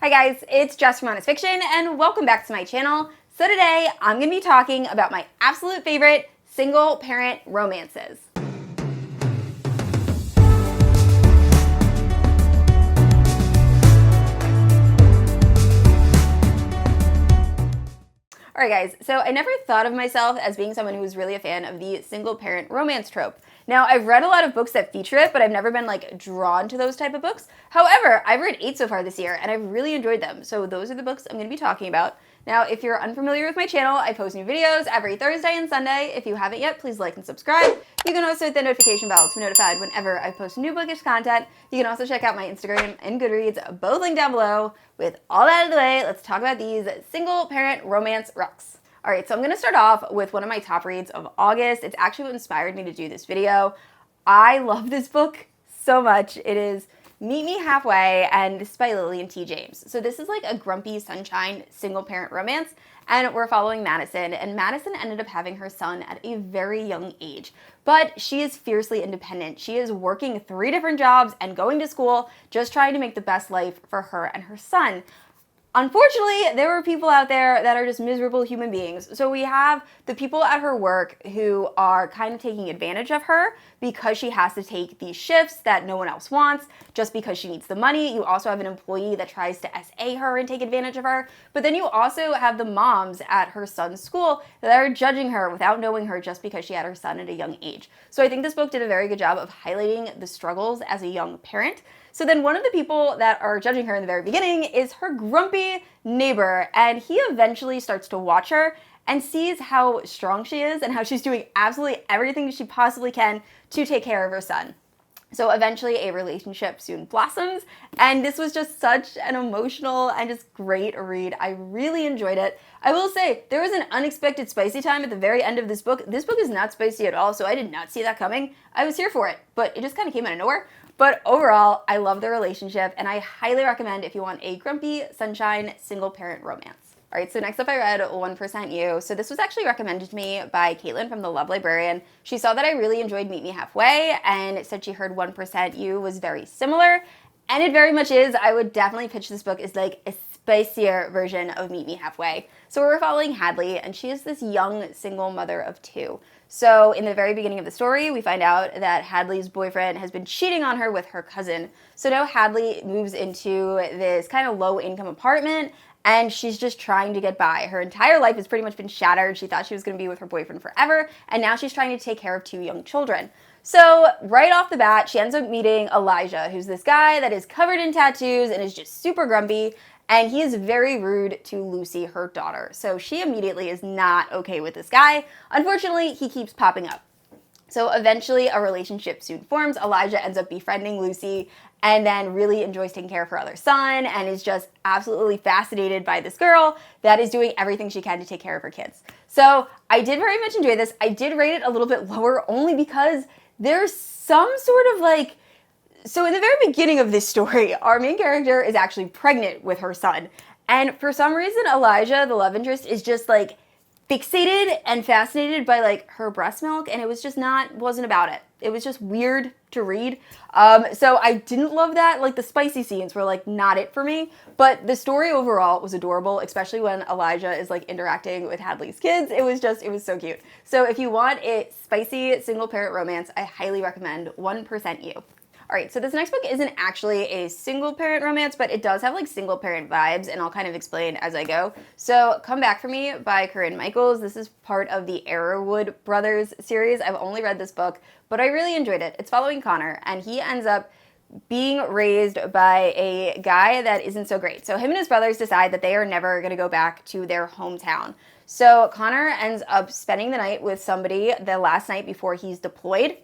Hi guys, it's Jess from Honest Fiction and welcome back to my channel. So today I'm going to be talking about my absolute favorite single parent romances. Alright guys, so I never thought of myself as being someone who was really a fan of the single parent romance trope. Now, I've read a lot of books that feature it, but I've never been drawn to those type of books. However, I've read 8 so far this year and I've really enjoyed them. So those are the books I'm going to be talking about. Now, if you're unfamiliar with my channel, I post new videos every Thursday and Sunday. If you haven't yet, please like and subscribe. You can also hit the notification bell to be notified whenever I post new bookish content. You can also check out my Instagram and Goodreads, both linked down below. With all that out of the way, let's talk about these single parent romance rocks. Alright, so I'm going to start off with one of my top reads of August. It's actually what inspired me to do this video. I love this book so much. It is Meet Me Halfway, and this is by Lillian T. James. So this is like a grumpy sunshine single parent romance, and we're following Madison, and Madison ended up having her son at a very young age. But she is fiercely independent. She is working 3 different jobs and going to school, just trying to make the best life for her and her son. Unfortunately, there were people out there that are just miserable human beings. So we have the people at her work who are kind of taking advantage of her because she has to take these shifts that no one else wants just because she needs the money. You also have an employee that tries to SA her and take advantage of her. But then you also have the moms at her son's school that are judging her without knowing her just because she had her son at a young age. So I think this book did a very good job of highlighting the struggles as a young parent. So then one of the people that are judging her in the very beginning is her grumpy neighbor, and he eventually starts to watch her and sees how strong she is and how she's doing absolutely everything she possibly can to take care of her son. So eventually a relationship soon blossoms, and this was just such an emotional and just great read. I really enjoyed it. I will say, there was an unexpected spicy time at the very end of this book. This book is not spicy at all, so I did not see that coming. I was here for it, but it just kind of came out of nowhere. But overall, I love the relationship, and I highly recommend if you want a grumpy, sunshine, single-parent romance. Alright, so next up I read 1% You. So this was actually recommended to me by Caitlin from The Love Librarian. She saw that I really enjoyed Meet Me Halfway, and said she heard 1% You was very similar, and it very much is. I would definitely pitch this book as like a spicier version of Meet Me Halfway. So we're following Hadley, and she is this young single mother of 2. So in the very beginning of the story, we find out that Hadley's boyfriend has been cheating on her with her cousin. So now Hadley moves into this kind of low-income apartment, and she's just trying to get by. Her entire life has pretty much been shattered. She thought she was going to be with her boyfriend forever, and now she's trying to take care of 2 young children. So right off the bat, she ends up meeting Elijah, who's this guy that is covered in tattoos and is just super grumpy. And he is very rude to Lucy, her daughter. So she immediately is not okay with this guy. Unfortunately, he keeps popping up. So eventually a relationship soon forms. Elijah ends up befriending Lucy and then really enjoys taking care of her other son and is just absolutely fascinated by this girl that is doing everything she can to take care of her kids. So I did very much enjoy this. I did rate it a little bit lower only because there's some sort of so in the very beginning of this story, our main character is actually pregnant with her son. And for some reason, Elijah, the love interest, is just fixated and fascinated by her breast milk. And it was just wasn't about it. It was just weird to read. So I didn't love that. The spicy scenes were not it for me. But the story overall was adorable, especially when Elijah is interacting with Hadley's kids. It was so cute. So if you want a spicy single parent romance, I highly recommend 1% You. Alright, so this next book isn't actually a single parent romance, but it does have single parent vibes, and I'll kind of explain as I go. So Come Back For Me by Corinne. This is part of the Arrowwood Brothers series. I've only read this book, but I really enjoyed it. It's following Connor, and he ends up being raised by a guy that isn't so great. So him and his brothers decide that they are never going to go back to their hometown. So Connor ends up spending the night with somebody the last night before he's deployed,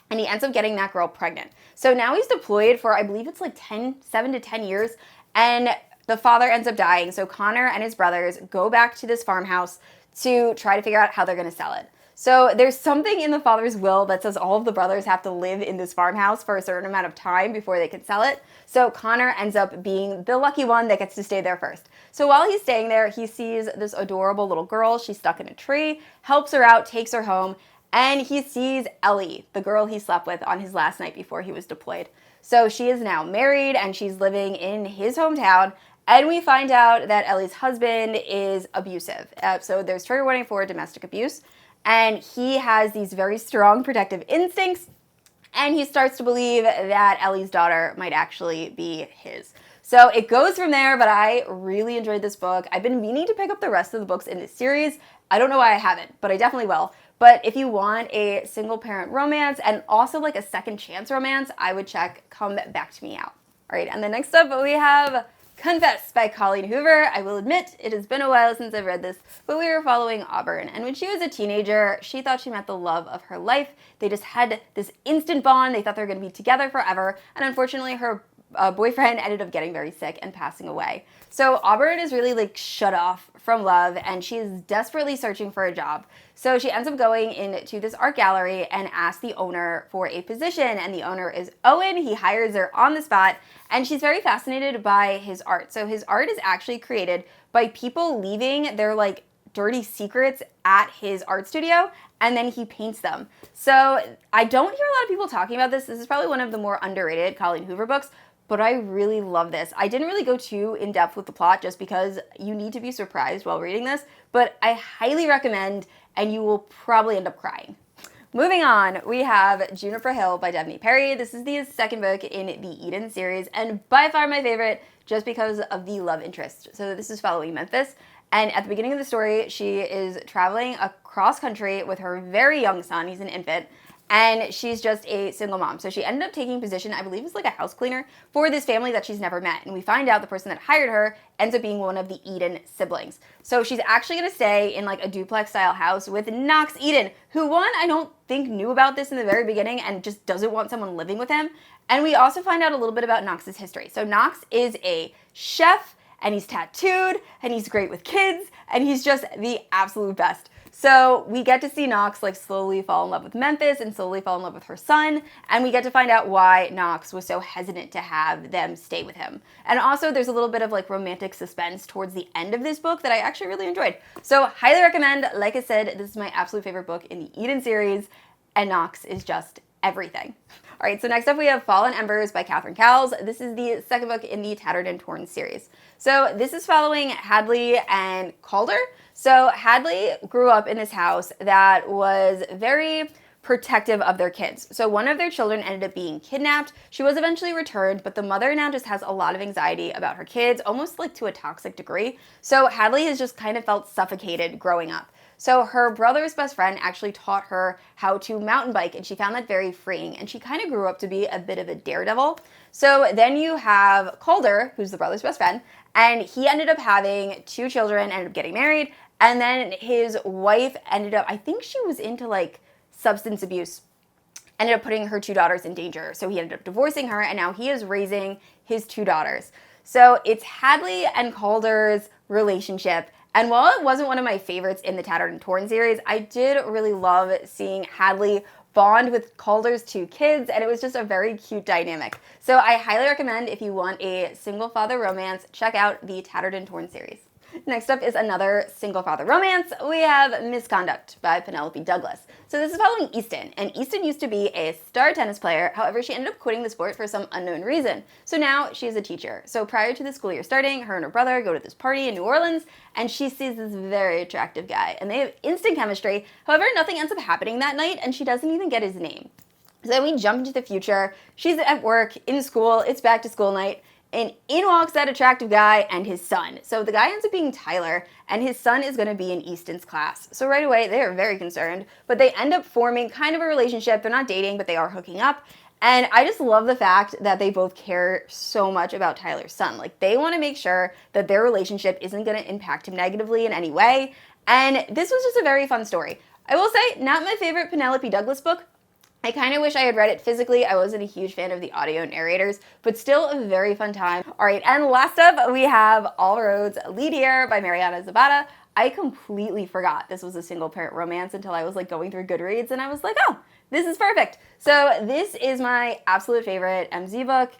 and he ends up getting that girl pregnant. So now he's deployed for, I believe it's 7 to 10 years, and the father ends up dying. So Connor and his brothers go back to this farmhouse to try to figure out how they're going to sell it. So there's something in the father's will that says all of the brothers have to live in this farmhouse for a certain amount of time before they can sell it. So Connor ends up being the lucky one that gets to stay there first. So while he's staying there, he sees this adorable little girl. She's stuck in a tree, helps her out, takes her home, and he sees Ellie, the girl he slept with on his last night before he was deployed. So she is now married, and she's living in his hometown, And we find out that Ellie's husband is abusive. So there's trigger warning for domestic abuse. And he has these very strong protective instincts. And he starts to believe that Ellie's daughter might actually be his. So it goes from there, but I really enjoyed this book. I've been meaning to pick up the rest of the books in this series. I don't know why I haven't, but I definitely will. But if you want a single parent romance and also like a second chance romance, I would check Come Back to Me out. All right, and then next up we have Confess by Colleen Hoover. I will admit, it has been a while since I've read this, but we were following Auburn, and when she was a teenager, she thought she met the love of her life. They just had this instant bond. They thought they were going to be together forever, and unfortunately, her boyfriend ended up getting very sick and passing away. So Auburn is really like shut off from love, and she is desperately searching for a job. So she ends up going into this art gallery and asks the owner for a position, and the owner is Owen. He hires her on the spot, and she's very fascinated by his art. So his art is actually created by people leaving their like dirty secrets at his art studio, and then he paints them. So I don't hear a lot of people talking about this. This is probably one of the more underrated Colleen Hoover books, but I really love this. I didn't really go too in depth with the plot just because you need to be surprised while reading this, but I highly recommend, and you will probably end up crying. Moving on, we have Juniper Hill by Devney Perry. This is the second book in the Eden series, and by far my favorite just because of the love interest. So this is following Memphis, and at the beginning of the story, she is traveling across country with her very young son. He's an infant, and she's just a single mom. So she ended up taking a position, I believe it's like a house cleaner, for this family that she's never met. And we find out the person that hired her ends up being one of the Eden siblings. So she's actually gonna stay in like a duplex style house with Knox Eden, who one, I don't think knew about this in the very beginning and just doesn't want someone living with him. And we also find out a little bit about Knox's history. So Knox is a chef, and he's tattooed, and he's great with kids, and he's just the absolute best. So we get to see Knox like slowly fall in love with Memphis and slowly fall in love with her son, and we get to find out why Knox was so hesitant to have them stay with him. And also there's a little bit of like romantic suspense towards the end of this book that I actually really enjoyed. So highly recommend. Like I said, this is my absolute favorite book in the Eden series, and Knox is just everything. All right, so next up we have Fallen Embers by Cowles. This is the second book in the Tattered and Torn series. So this is following Hadley and Calder. So Hadley grew up in this house that was very protective of their kids. So one of their children ended up being kidnapped. She was eventually returned, but the mother now just has a lot of anxiety about her kids, almost like to a toxic degree. So Hadley has just kind of felt suffocated growing up. So her brother's best friend actually taught her how to mountain bike, and she found that very freeing, and she kind of grew up to be a bit of a daredevil. So then you have Calder, who's the brother's best friend, and he ended up having 2 children, ended up getting married, and then his wife ended up, I think she was into like substance abuse, ended up putting her 2 daughters in danger. So he ended up divorcing her, and now he is raising his 2 daughters. So it's Hadley and Calder's relationship. And while it wasn't one of my favorites in the Tattered and Torn series, I did really love seeing Hadley bond with Calder's 2 kids, and it was just a very cute dynamic. So I highly recommend, if you want a single father romance, check out the Tattered and Torn series. Next up is another single father romance. We have Misconduct by Penelope Douglas. So this is following Easton, and Easton used to be a star tennis player. However, she ended up quitting the sport for some unknown reason. So now she's a teacher. So prior to the school year starting, her and her brother go to this party in New Orleans, and she sees this very attractive guy, and they have instant chemistry. However, nothing ends up happening that night, and she doesn't even get his name. So then we jump into the future. She's at work, in school, it's back to school night, and in walks that attractive guy and his son. So the guy ends up being Tyler, and his son is going to be in Easton's class. So right away, they are very concerned, but they end up forming kind of a relationship. They're not dating, but they are hooking up. And I just love the fact that they both care so much about Tyler's son. Like, they want to make sure that their relationship isn't going to impact him negatively in any way. And this was just a very fun story. I will say, not my favorite Penelope Douglas book. I kind of wish I had read it physically. I wasn't a huge fan of the audio narrators, but still a very fun time. All right, and last up, we have All Roads Lead Here by Mariana Zapata. I completely forgot this was a single parent romance until I was like going through Goodreads, and I was like, oh, this is perfect. So this is my absolute favorite MZ book.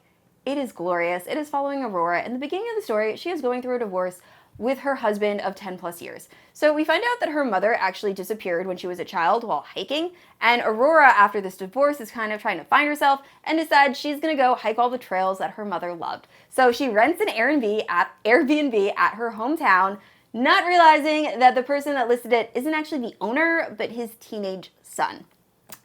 It is glorious. It is following Aurora. In the beginning of the story, she is going through a divorce, with her husband of 10 plus years. So we find out that her mother actually disappeared when she was a child while hiking, and Aurora, after this divorce, is kind of trying to find herself and decides she's gonna go hike all the trails that her mother loved. So she rents an Airbnb at her hometown, not realizing that the person that listed it isn't actually the owner, but his teenage son.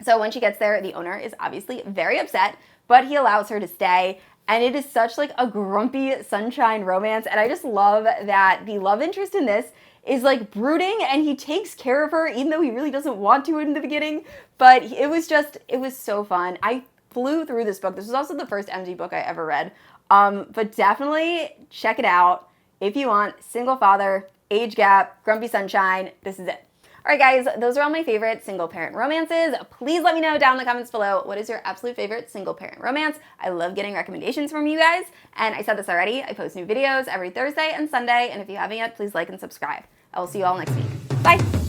So when she gets there, the owner is obviously very upset, but he allows her to stay. And it is such like a grumpy sunshine romance. And I just love that the love interest in this is like brooding, and he takes care of her even though he really doesn't want to in the beginning. But it was so fun. I flew through this book. This was also the first MZ book I ever read. But definitely check it out if you want single father, age gap, grumpy sunshine. This is it. All right, guys, those are all my favorite single parent romances. Please let me know down in the comments below, what is your absolute favorite single parent romance? I love getting recommendations from you guys. And I said this already, I post new videos every Thursday and Sunday. And if you haven't yet, please like and subscribe. I will see you all next week. Bye.